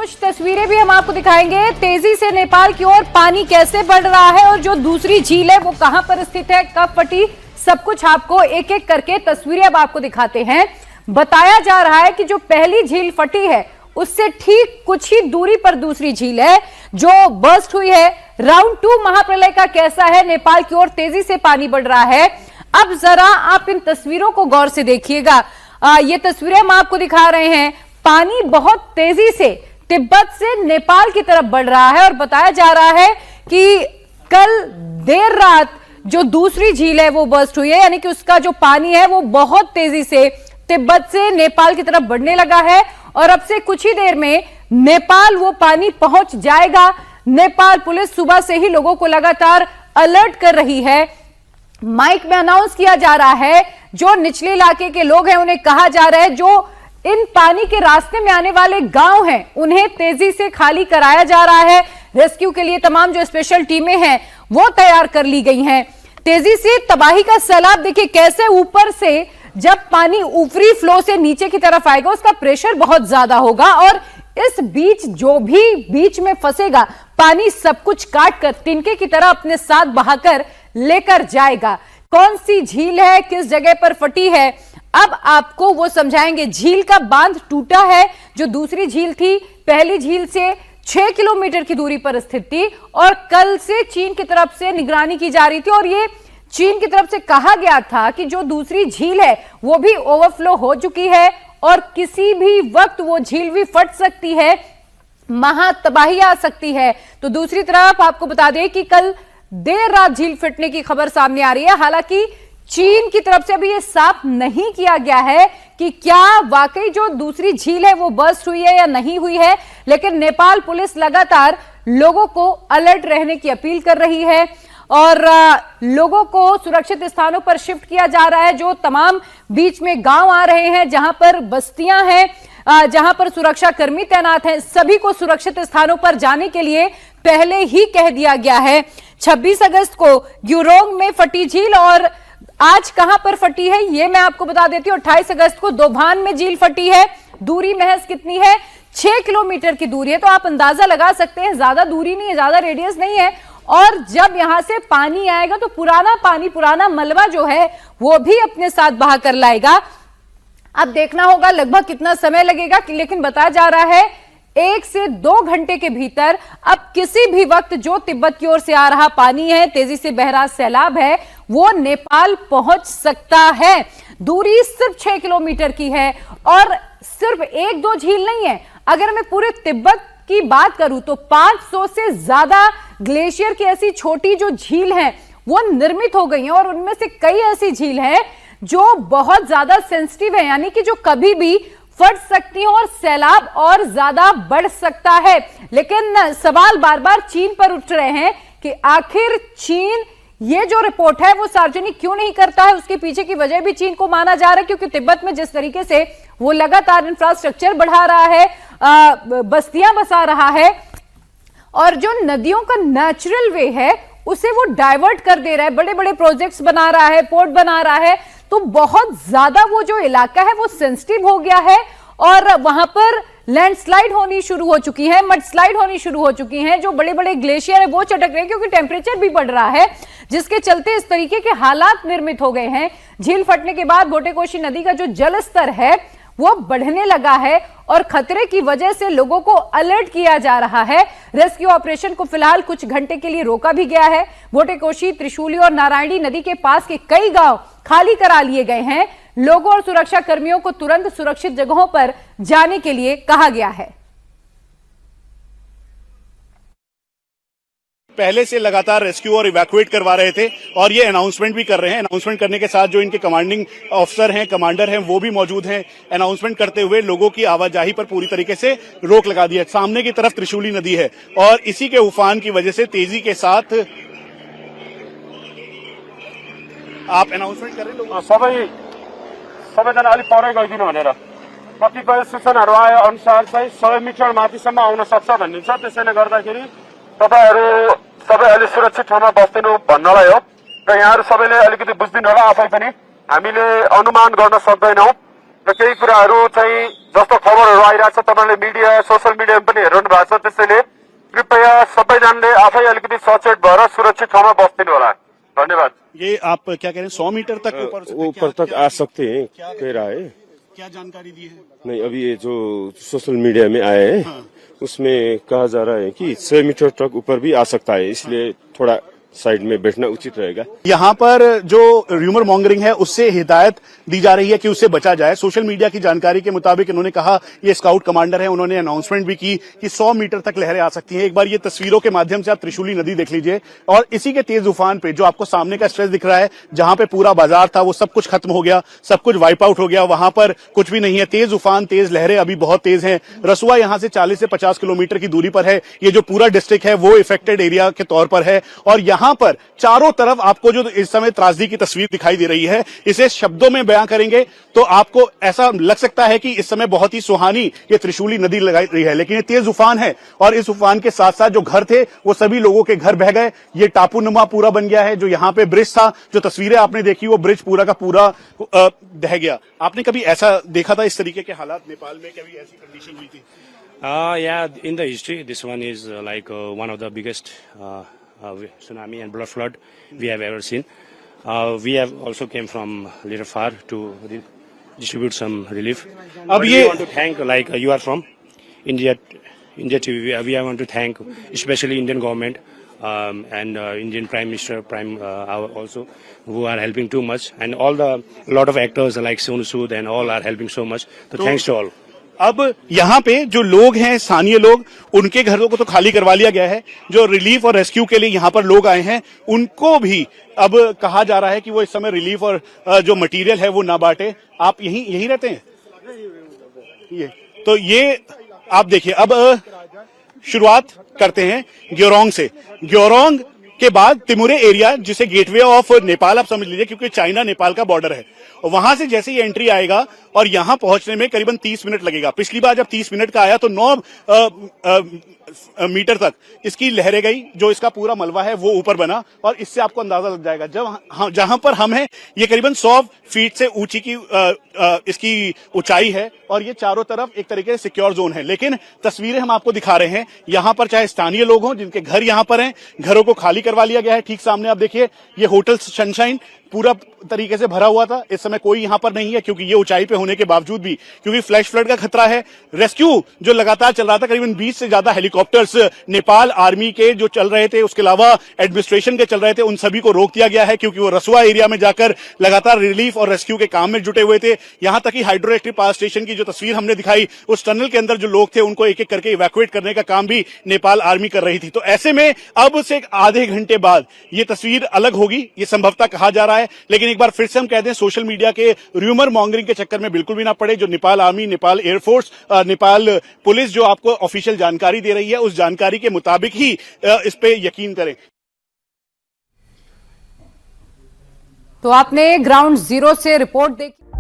कुछ तस्वीरें भी हम आपको दिखाएंगे। तेजी से नेपाल की ओर पानी कैसे बढ़ रहा है और जो दूसरी झील है वो कहां पर स्थित है, कब फटी, सब कुछ आपको एक एक करके तस्वीरें अब आपको दिखाते हैं। बताया जा रहा है कि जो पहली झील फटी है उससे ठीक कुछ ही दूरी पर दूसरी झील है जो बर्स्ट हुई है। राउंड 2 महाप्रलय का कैसा है, नेपाल की ओर तेजी से पानी बढ़ रहा है। अब जरा आप इन तस्वीरों को गौर से देखिएगा। ये तस्वीरें हम आपको दिखा रहे हैं। पानी बहुत तेजी से तिब्बत से नेपाल की तरफ बढ़ रहा है और बताया जा रहा है कि कल देर रात जो दूसरी झील है वो बर्स्ट हुई है, यानी कि उसका जो पानी है वो बहुत तेजी से तिब्बत से नेपाल की तरफ बढ़ने लगा है और अब से कुछ ही देर में नेपाल वो पानी पहुंच जाएगा। नेपाल पुलिस सुबह से ही लोगों को लगातार अलर्ट कर रही है। माइक में अनाउंस किया जा रहा है, जो निचले इलाके के लोग हैं उन्हें कहा जा रहा है, जो इन पानी के रास्ते में आने वाले गांव हैं उन्हें तेजी से खाली कराया जा रहा है। रेस्क्यू के लिए तमाम जो स्पेशल टीमें हैं वो तैयार कर ली गई हैं। तेजी से तबाही का सैलाब देखिए कैसे ऊपर से जब पानी ऊपरी फ्लो से नीचे की तरफ आएगा उसका प्रेशर बहुत ज्यादा होगा और इस बीच जो भी बीच में फंसेगा पानी सब कुछ काट कर तिनके की तरह अपने साथ बहाकर लेकर जाएगा। कौन सी झील है, किस जगह पर फटी है, अब आपको वो समझाएंगे। झील का बांध टूटा है। जो दूसरी झील थी पहली झील से 6 किलोमीटर की दूरी पर स्थित थी और कल से चीन की तरफ से निगरानी की जा रही थी और ये चीन की तरफ से कहा गया था कि जो दूसरी झील है वो भी ओवरफ्लो हो चुकी है और किसी भी वक्त वो झील भी फट सकती है, महातबाही आ सकती है। तो दूसरी तरफ आपको बता दें कि कल देर रात झील फटने की खबर सामने आ रही है। हालांकि चीन की तरफ से अभी यह साफ नहीं किया गया है कि क्या वाकई जो दूसरी झील है वो बर्स्ट हुई है या नहीं हुई है, लेकिन नेपाल पुलिस लगातार लोगों को अलर्ट रहने की अपील कर रही है और लोगों को सुरक्षित स्थानों पर शिफ्ट किया जा रहा है। जो तमाम बीच में गांव आ रहे हैं, जहां पर बस्तियां हैं, जहां पर सुरक्षा कर्मी तैनात हैं, सभी को सुरक्षित स्थानों पर जाने के लिए पहले ही कह दिया गया है। 26 अगस्त को ग्यूरोंग में फटी झील और आज कहां पर फटी है ये मैं आपको बता देती हूं। 28 अगस्त को दोभान में झील फटी है। दूरी महज कितनी है, 6 किलोमीटर की दूरी है। तो आप अंदाजा लगा सकते हैं ज्यादा दूरी नहीं है, ज्यादा रेडियस नहीं है। और जब यहां से पानी आएगा तो पुराना पानी, पुराना मलबा जो है वो भी अपने साथ बहा कर लाएगा। अब देखना होगा लगभग कितना समय लगेगा, लेकिन बताया जा रहा है 1 से 2 घंटे के भीतर अब किसी भी वक्त जो तिब्बत की ओर से आ रहा पानी है, तेजी से बह रहा सैलाब है, वो नेपाल पहुंच सकता है। दूरी सिर्फ 6 किलोमीटर की है और सिर्फ 1-2 झील नहीं है। अगर मैं पूरे तिब्बत की बात करूं तो 500 से ज्यादा ग्लेशियर की ऐसी छोटी जो झील हैं वो निर्मित हो गई हैं और उनमें से कई ऐसी झील हैं जो बहुत ज्यादा सेंसिटिव है, यानी कि जो कभी भी फट सकती हैं और सैलाब और ज्यादा बढ़ सकता है। लेकिन सवाल बार बार चीन पर उठ रहे हैं कि आखिर चीन ये जो रिपोर्ट है वो सार्वजनिक क्यों नहीं करता है। उसके पीछे की वजह भी चीन को माना जा रहा है क्योंकि तिब्बत में जिस तरीके से वो लगातार इंफ्रास्ट्रक्चर बढ़ा रहा है, बस्तियां बसा रहा है और जो नदियों का नेचुरल वे है उसे वो डाइवर्ट कर दे रहा है, बड़े बड़े प्रोजेक्ट्स बना रहा है, पोर्ट बना रहा है, तो बहुत ज्यादा वो जो इलाका है वो सेंसिटिव हो गया है और वहां पर लैंडस्लाइड होनी शुरू हो चुकी है, मडस्लाइड होनी शुरू हो चुकी हैं। जो बड़े बड़े ग्लेशियर है वो चटक रहे हैं क्योंकि टेम्परेचर भी बढ़ रहा है, जिसके चलते इस तरीके के हालात निर्मित हो गए हैं। झील फटने के बाद बोटेकोशी नदी का जो जल स्तर है वो बढ़ने लगा है और खतरे की वजह से लोगों को अलर्ट किया जा रहा है। रेस्क्यू ऑपरेशन को फिलहाल कुछ घंटे के लिए रोका भी गया है। बोटेकोशी, त्रिशूली और नारायणी नदी के पास के कई गांव खाली करा लिए गए हैं। लोगों और सुरक्षा कर्मियों को तुरंत सुरक्षित जगहों पर जाने के लिए कहा गया है। पहले से लगातार रेस्क्यू और इवैक्यूएट करवा रहे थे और ये अनाउंसमेंट भी कर रहे हैं। अनाउंसमेंट करने के साथ जो इनके कमांडिंग ऑफिसर हैं, कमांडर हैं, वो भी मौजूद हैं। अनाउंसमेंट करते हुए लोगों की आवाजाही पर पूरी तरीके से रोक लगा दी है। सामने की तरफ त्रिशूली नदी है और इसी के उफान की वजह से तेजी के साथ आप अनाउंसमेंट कर रहे हैं। सबैजना अलिक परै गइदिनु भनेर कतिपय सूचनाहरू आए अनुसार चाहिँ 100 मिटर माथिसम्म आउन सक्छ भनिन्छ। त्यसैले गर्दाखेरि तपाईहरु सबै अलि सुरक्षित ठाउँमा बस्दिनु भन्नलाई हो र यहाँहरु सबैले अलिकति बुझ्दिनु होला। आफै पनि हामीले अनुमान गर्न सक्दैनौं र केही कुराहरू चाहिँ जस्तो खबरहरू आइरहेको छ तपाईँले मिडिया सोसियल मिडियामा पनि हेरिरहनु भएको छ। त्यसैले कृपया सबैजनाले आफै अलिकति सचेत भएर सुरक्षित ठाउँमा बस्दिनु होला। धन्यवाद। ये आप क्या कह रहे हैं, 100 मीटर तक ऊपर तक आ सकते हैं कह रहा है। क्या जानकारी दी है? नहीं, अभी ये जो सोशल मीडिया में आए हैं उसमें कहा जा रहा है कि 6 मीटर तक ऊपर भी आ सकता है, इसलिए थोड़ा साइड में बैठना उचित रहेगा। यहाँ पर जो र्यूमर मॉन्गरिंग है उससे हिदायत दी जा रही है कि उससे बचा जाए। सोशल मीडिया की जानकारी के मुताबिक इन्होंने कहा, ये स्काउट कमांडर है, उन्होंने अनाउंसमेंट भी की कि 100 मीटर तक लहरें आ सकती हैं। एक बार ये तस्वीरों के माध्यम से आप त्रिशूली नदी देख लीजिए और इसी के तेज उफान पे जो आपको सामने का स्ट्रेच दिख रहा है, जहां पे पूरा बाजार था वो सब कुछ खत्म हो गया, सब कुछ वाइप आउट हो गया, वहां पर कुछ भी नहीं है। तेज उफान, तेज लहरें अभी बहुत तेज हैं। रसुआ यहां से 40 से 50 किलोमीटर की दूरी पर है। ये जो पूरा डिस्ट्रिक्ट है वो इफेक्टेड एरिया के तौर पर है और यहां पर चारों तरफ आपको जो इस समय त्रासदी की तस्वीर दिखाई दे रही है, इसे शब्दों में बयां करेंगे तो आपको ऐसा लग सकता है कि इस समय बहुत ही सुहानी ये त्रिशूली नदी लगाई रही है, लेकिन ये तेज उफान है और इस उफान के साथ साथ जो घर थे वो सभी लोगों के घर बह गए। ये टापूनुमा पूरा बन गया है। जो यहाँ पे ब्रिज था, जो तस्वीरें आपने देखी, वो ब्रिज पूरा का पूरा ढह गया। आपने कभी ऐसा देखा था, इस तरीके के हालात नेपाल में कभी ऐसी कंडीशन हुई थी? Yeah, in the history, this one is like one of the biggest tsunami and blood flood we have ever seen. We have also came from little far to distribute some relief. अब But ये we want to thank, like you are from India TV. We want to thank especially Indian government and Indian Prime Minister, also who are helping too much, and all the lot of actors like Sonu Sood and all are helping so much. So thanks to all. अब यहाँ पे जो लोग हैं, स्थानीय लोग, उनके घरों को तो खाली करवा लिया गया है। जो रिलीफ और रेस्क्यू के लिए यहाँ पर लोग आए हैं, उनको भी अब कहा जा रहा है कि वो इस समय रिलीफ और जो मटेरियल है वो ना बांटे। आप यहीं रहते हैं? ये आप देखिए। अब शुरुआत करते हैं ग्योरोंग से। ग्योरोंग के बाद तिमुरे एरिया, जिसे गेटवे ऑफ नेपाल आप समझ लीजिए, क्योंकि चाइना नेपाल का बॉर्डर है। और वहां से जैसे ही एंट्री आएगा और यहां पहुंचने में करीबन 30 मिनट लगेगा। पिछली बार जब 30 मिनट का आया तो 9 मीटर तक इसकी लहरें गई। जो इसका पूरा मलबा है वो ऊपर बना और इससे आपको अंदाजा लग जाएगा। जहां पर हम हैं, ये करीबन 100 फीट से ऊंची की इसकी ऊंचाई है और ये चारों तरफ एक तरीके से सिक्योर जोन है। लेकिन तस्वीरें हम आपको दिखा रहे हैं, यहां पर चाहे स्थानीय लोग हों जिनके घर यहां पर हैं, घरों को खाली करवा लिया गया है। ठीक सामने आप देखिए, ये होटल सनशाइन पूरा तरीके से भरा हुआ था। इस समय कोई यहां पर नहीं है, क्योंकि ये ऊंचाई पे होने के बावजूद भी, क्योंकि फ्लैश फ्लड का खतरा है। रेस्क्यू जो लगातार चल रहा था, करीबन 20 से ज्यादा हेलीकॉप्टर्स नेपाल आर्मी के जो चल रहे थे, उसके अलावा एडमिनिस्ट्रेशन के चल रहे थे, उन सभी को रोक दिया गया है, क्योंकि वो रसुआ एरिया में जाकर लगातार रिलीफ और रेस्क्यू के काम में जुटे हुए थे। यहां तक कि हाइड्रो इलेक्ट्रिक पावर स्टेशन की जो तस्वीर हमने दिखाई, उस टनल के अंदर जो लोग थे उनको एक एक करके इवैक्यूएट करने का काम भी नेपाल आर्मी कर रही थी। तो ऐसे में अब से आधे घंटे बाद ये तस्वीर अलग होगी, ये संभवतः कहा जा रहा है। लेकिन एक बार फिर से हम कहते हैं, सोशल मीडिया के र्यूमर मॉन्गरिंग के चक्कर में बिल्कुल भी ना पड़े। जो Nepal army, Nepal air force, Nepal police जो आपको ऑफिशियल जानकारी दे रही है, उस जानकारी के मुताबिक ही इस पे यकीन करें। तो आपने ग्राउंड जीरो से रिपोर्ट देखी।